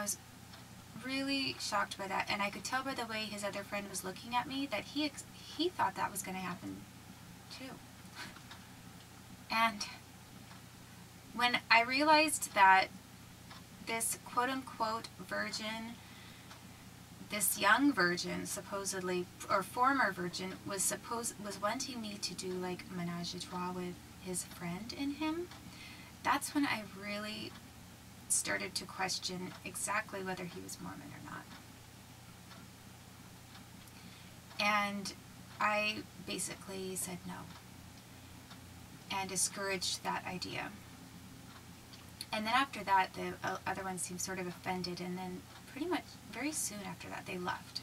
I was really shocked by that, and I could tell by the way his other friend was looking at me that he thought that was going to happen too. And when I realized that this quote-unquote virgin, this young virgin, supposedly, or former virgin, was wanting me to do like menage a trois with his friend and him, that's when I really started to question exactly whether he was Mormon or not. And I basically said no and discouraged that idea. And then after that, the other one seemed sort of offended, and then pretty much very soon after that, they left.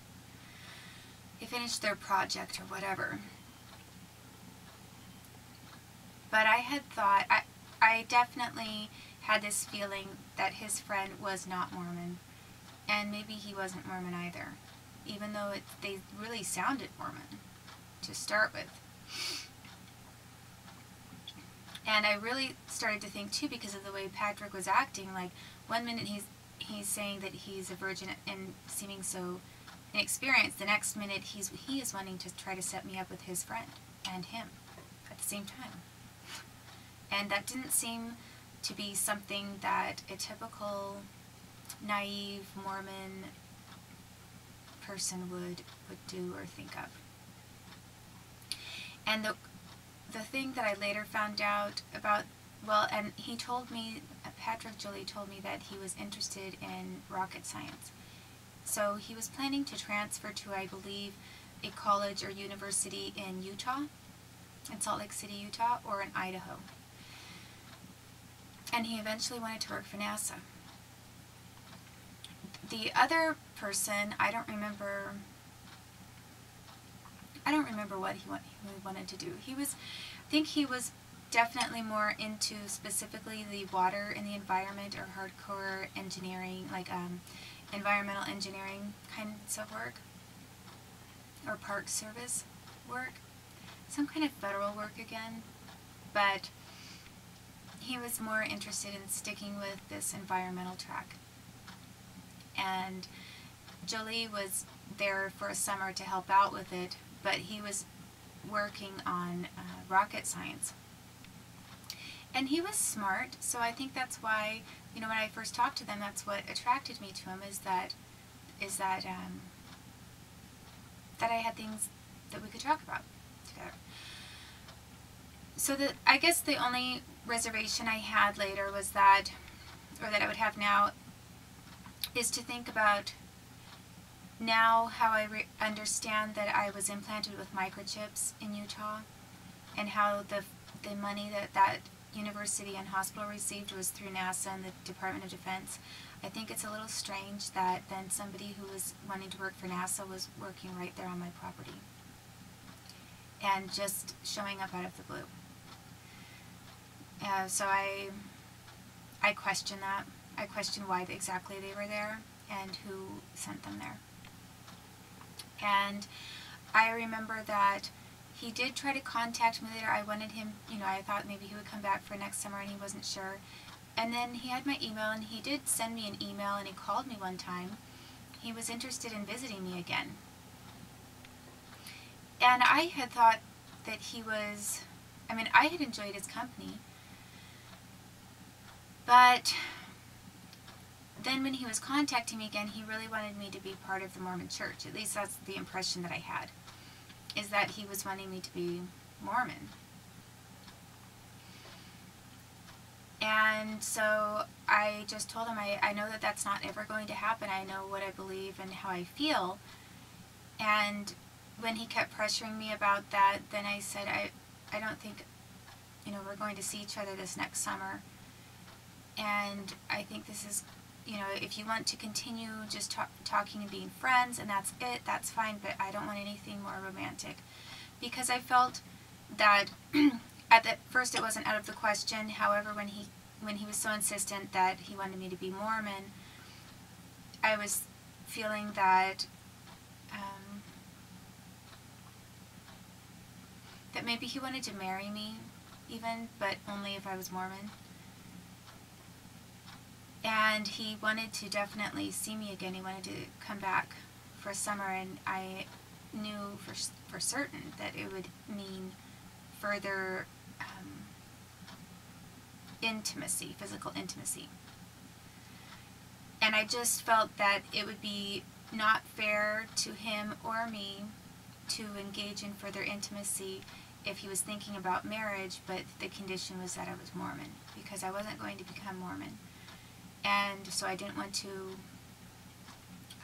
They finished their project or whatever. But I had thought, I definitely had this feeling that his friend was not Mormon, and maybe he wasn't Mormon either, even though they really sounded Mormon to start with. And I really started to think too, because of the way Patrick was acting, like one minute he's saying that he's a virgin and seeming so inexperienced, the next minute he is wanting to try to set me up with his friend and him at the same time. And that didn't seem to be something that a typical naive Mormon person would do or think of. And the thing that I later found out about, well, and he told me, Patrick Joly told me that he was interested in rocket science. So he was planning to transfer to, I believe, a college or university in Utah, in Salt Lake City, Utah, or in Idaho. And he eventually wanted to work for NASA. The other person, I don't remember what he wanted to do. I think he was definitely more into specifically the water and the environment, or hardcore engineering, like environmental engineering kinds of work, or park service work, some kind of federal work again. But he was more interested in sticking with this environmental track. And Joly was there for a summer to help out with it, but he was working on rocket science. And he was smart, so I think that's why, when I first talked to them, that's what attracted me to him, is that I had things that we could talk about together. So I guess the only reservation I had later was that, or that I would have now, is to think about now how I understand that I was implanted with microchips in Utah, and how the money that university and hospital received was through NASA and the Department of Defense. I think it's a little strange that then somebody who was wanting to work for NASA was working right there on my property and just showing up out of the blue. So I question that. I question why exactly they were there and who sent them there. And I remember that he did try to contact me later. I wanted him, I thought maybe he would come back for next summer, and he wasn't sure. And then he had my email, and he did send me an email, and he called me one time. He was interested in visiting me again. And I had thought that he was, I had enjoyed his company. But then when he was contacting me again, he really wanted me to be part of the Mormon Church. At least that's the impression that I had, is that he was wanting me to be Mormon. And so I just told him, I know that that's not ever going to happen. I know what I believe and how I feel. And when he kept pressuring me about that, then I said, I don't think, we're going to see each other this next summer. And I think this is, if you want to continue just talking and being friends, and that's it, that's fine, but I don't want anything more romantic. Because I felt that at first it wasn't out of the question. However, when he was so insistent that he wanted me to be Mormon, I was feeling that that maybe he wanted to marry me even, but only if I was Mormon. And he wanted to definitely see me again. He wanted to come back for summer, and I knew for certain that it would mean further intimacy, physical intimacy. And I just felt that it would be not fair to him or me to engage in further intimacy if he was thinking about marriage, but the condition was that I was Mormon, because I wasn't going to become Mormon. And so I didn't want to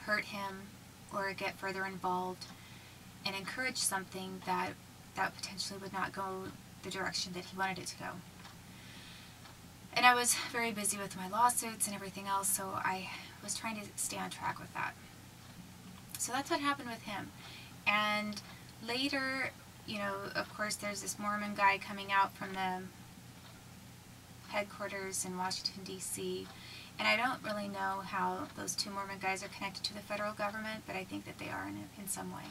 hurt him or get further involved and encourage something that potentially would not go the direction that he wanted it to go. And I was very busy with my lawsuits and everything else, so I was trying to stay on track with that. So that's what happened with him. And later, you know, of course, there's this Mormon guy coming out from the headquarters in Washington, D.C., and I don't really know how those two Mormon guys are connected to the federal government, but I think that they are in some way.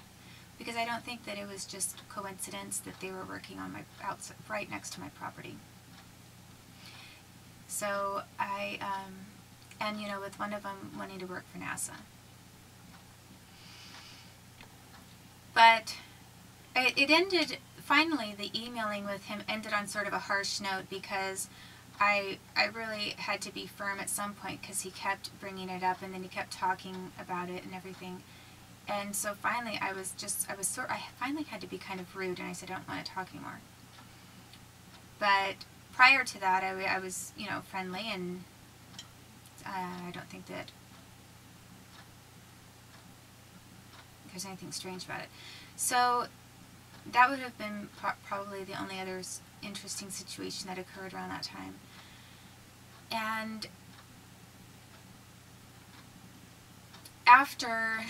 Because I don't think that it was just coincidence that they were working on my right next to my property. So and you know, with one of them wanting to work for NASA. But it ended, finally the emailing with him ended on sort of a harsh note, because I really had to be firm at some point, because he kept bringing it up and then he kept talking about it and everything. And so finally I finally had to be kind of rude, and I said, I don't want to talk anymore. But prior to that, I was, you know, friendly, and I don't think that there's anything strange about it. So that would have been probably the only other interesting situation that occurred around that time. And after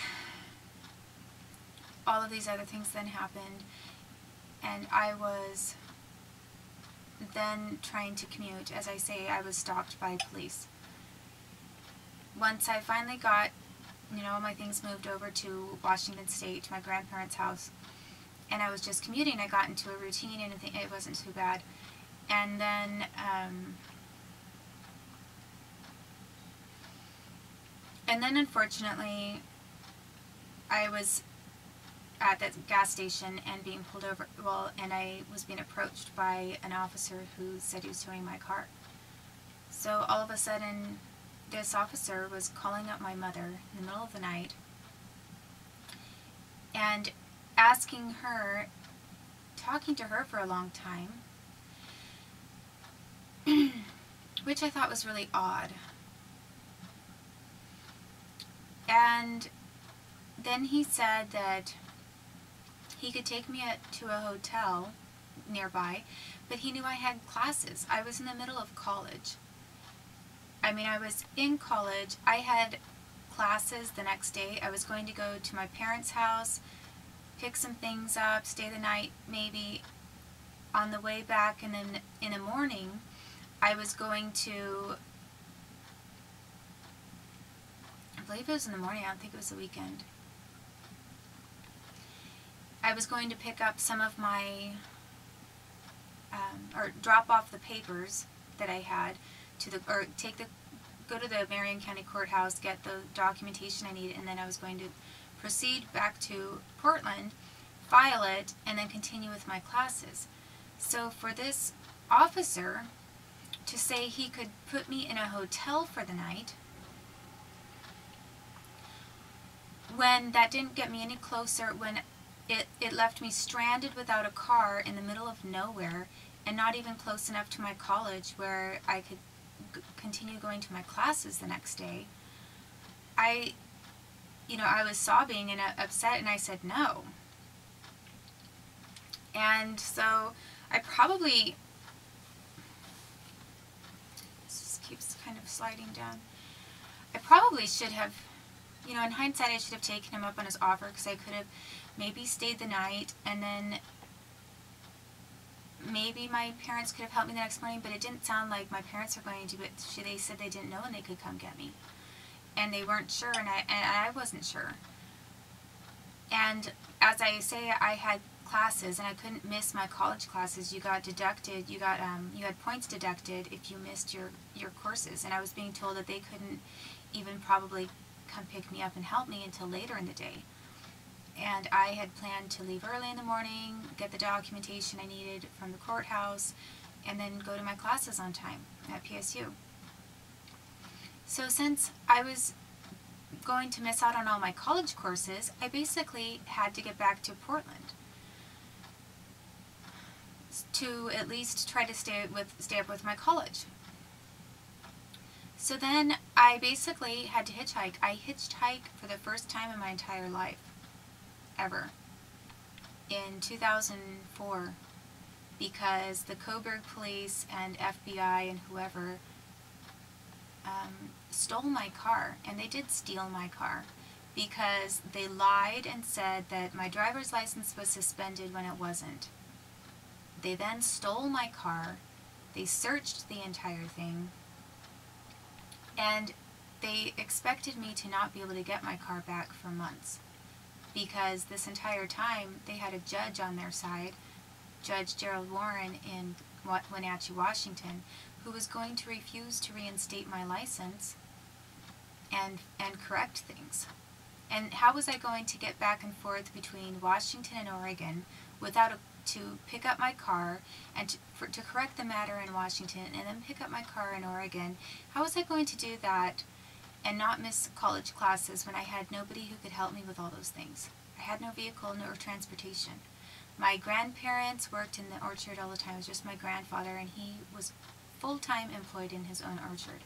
all of these other things then happened, and I was then trying to commute, as I say, I was stopped by police. Once I finally got, you know, all my things moved over to Washington State, to my grandparents' house, and I was just commuting, I got into a routine, and it wasn't too bad. And then unfortunately, I was at the gas station and being pulled over, and I was being approached by an officer who said he was towing my car. So all of a sudden, this officer was calling up my mother in the middle of the night and asking her, talking to her for a long time, which I thought was really odd. And then he said that he could take me to a hotel nearby, but he knew I had classes. I was in the middle of college. I mean, I was in college. I had classes the next day. I was going to go to my parents' house, pick some things up, stay the night maybe. On the way back, and then in the morning, I was going to, I believe it was in the morning, I don't think it was the weekend. I was going to pick up some of my, or drop off the papers that I had to the, or go to the Marion County Courthouse, get the documentation I needed, and then I was going to proceed back to Portland, file it, and then continue with my classes. So for this officer to say he could put me in a hotel for the night, when that didn't get me any closer, when it left me stranded without a car in the middle of nowhere, and not even close enough to my college where I could continue going to my classes the next day, I was sobbing and upset, and I said no. And so I probably, this just keeps kind of sliding down. I probably should have, in hindsight, I should have taken him up on his offer, because I could have maybe stayed the night, and then maybe my parents could have helped me the next morning, but it didn't sound like my parents were going to, but they said they didn't know when they could come get me. And they weren't sure, and I wasn't sure. And as I say, I had classes, and I couldn't miss my college classes. You got deducted, you had points deducted if you missed your courses, and I was being told that they couldn't even probably come pick me up and help me until later in the day. And I had planned to leave early in the morning, get the documentation I needed from the courthouse, and then go to my classes on time at PSU. So since I was going to miss out on all my college courses, I basically had to get back to Portland to at least try to stay up with my college. So then I basically had to hitchhike. I hitchhiked for the first time in my entire life, ever, in 2004, because the Coburg police and FBI and whoever stole my car, and they did steal my car because they lied and said that my driver's license was suspended when it wasn't. They then stole my car, they searched the entire thing, and they expected me to not be able to get my car back for months, because this entire time they had a judge on their side, Judge Gerald Warren in Wenatchee, Washington, who was going to refuse to reinstate my license and correct things. And how was I going to get back and forth between Washington and Oregon to pick up my car and to correct the matter in Washington and then pick up my car in Oregon? How was I going to do that and not miss college classes when I had nobody who could help me with all those things? I had no vehicle nor transportation. My grandparents worked in the orchard all the time. It was just my grandfather, and he was full-time employed in his own orchard.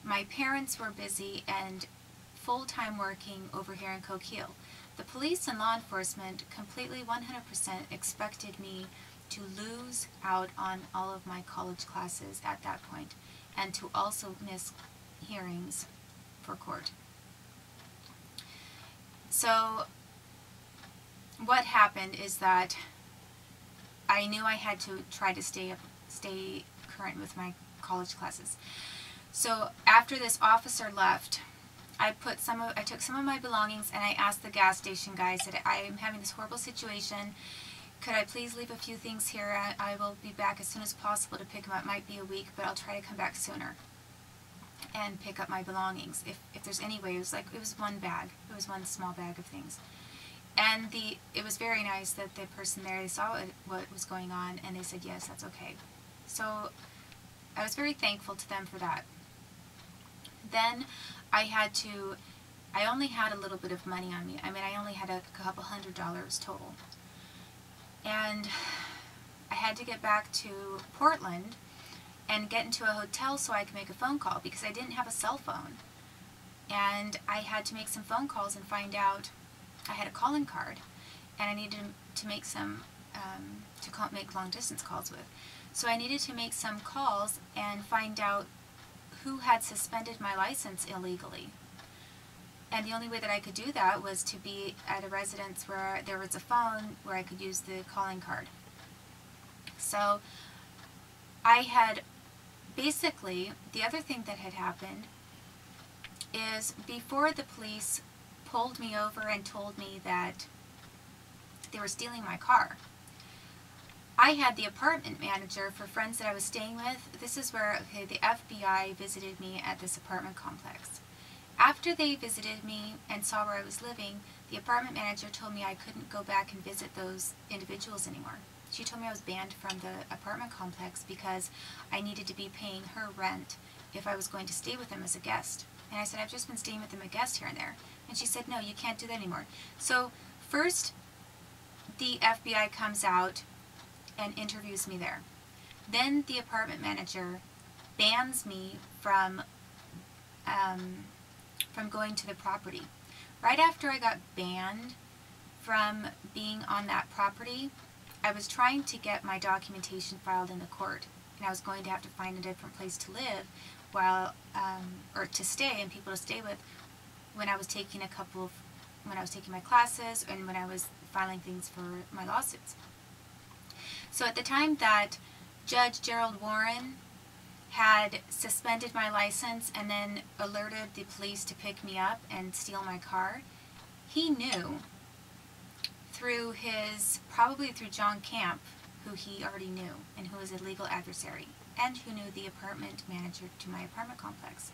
My parents were busy and full-time working over here in Coquille. The police and law enforcement completely 100% expected me to lose out on all of my college classes at that point, and to also miss hearings for court. So what happened is that I knew I had to try to stay current with my college classes. So after this officer left, I took some of my belongings and I asked the gas station guys that I'm having this horrible situation. Could I please leave a few things here? I will be back as soon as possible to pick them up. It might be a week, but I'll try to come back sooner and pick up my belongings if there's any way. It was one bag. It was one small bag of things. And it was very nice that the person there, they saw what was going on, and they said, yes, that's okay. So I was very thankful to them for that. Then I only had a little bit of money on me. I mean, I only had a couple $100 total. And I had to get back to Portland and get into a hotel so I could make a phone call, because I didn't have a cell phone. And I had to make some phone calls and find out. I had a calling card, and I needed to make some, make long distance calls with. So I needed to make some calls and find out who had suspended my license illegally. And the only way that I could do that was to be at a residence where there was a phone where I could use the calling card. So I had basically, the other thing that had happened is before the police pulled me over and told me that they were stealing my car, I had the apartment manager for friends that I was staying with. This is where the FBI visited me at this apartment complex. After they visited me and saw where I was living, the apartment manager told me I couldn't go back and visit those individuals anymore. She told me I was banned from the apartment complex because I needed to be paying her rent if I was going to stay with them as a guest. And I said, I've just been staying with them as a guest here and there. And she said, no, you can't do that anymore. So first, the FBI comes out and interviews me there. Then the apartment manager bans me from going to the property. Right after I got banned from being on that property, I was trying to get my documentation filed in the court, and I was going to have to find a different place to live or to stay and people to stay with when I was taking my classes and when I was filing things for my lawsuits. So at the time that Judge Gerald Warren had suspended my license and then alerted the police to pick me up and steal my car, he knew through probably through John Camp, who he already knew, and who was a legal adversary, and who knew the apartment manager to my apartment complex.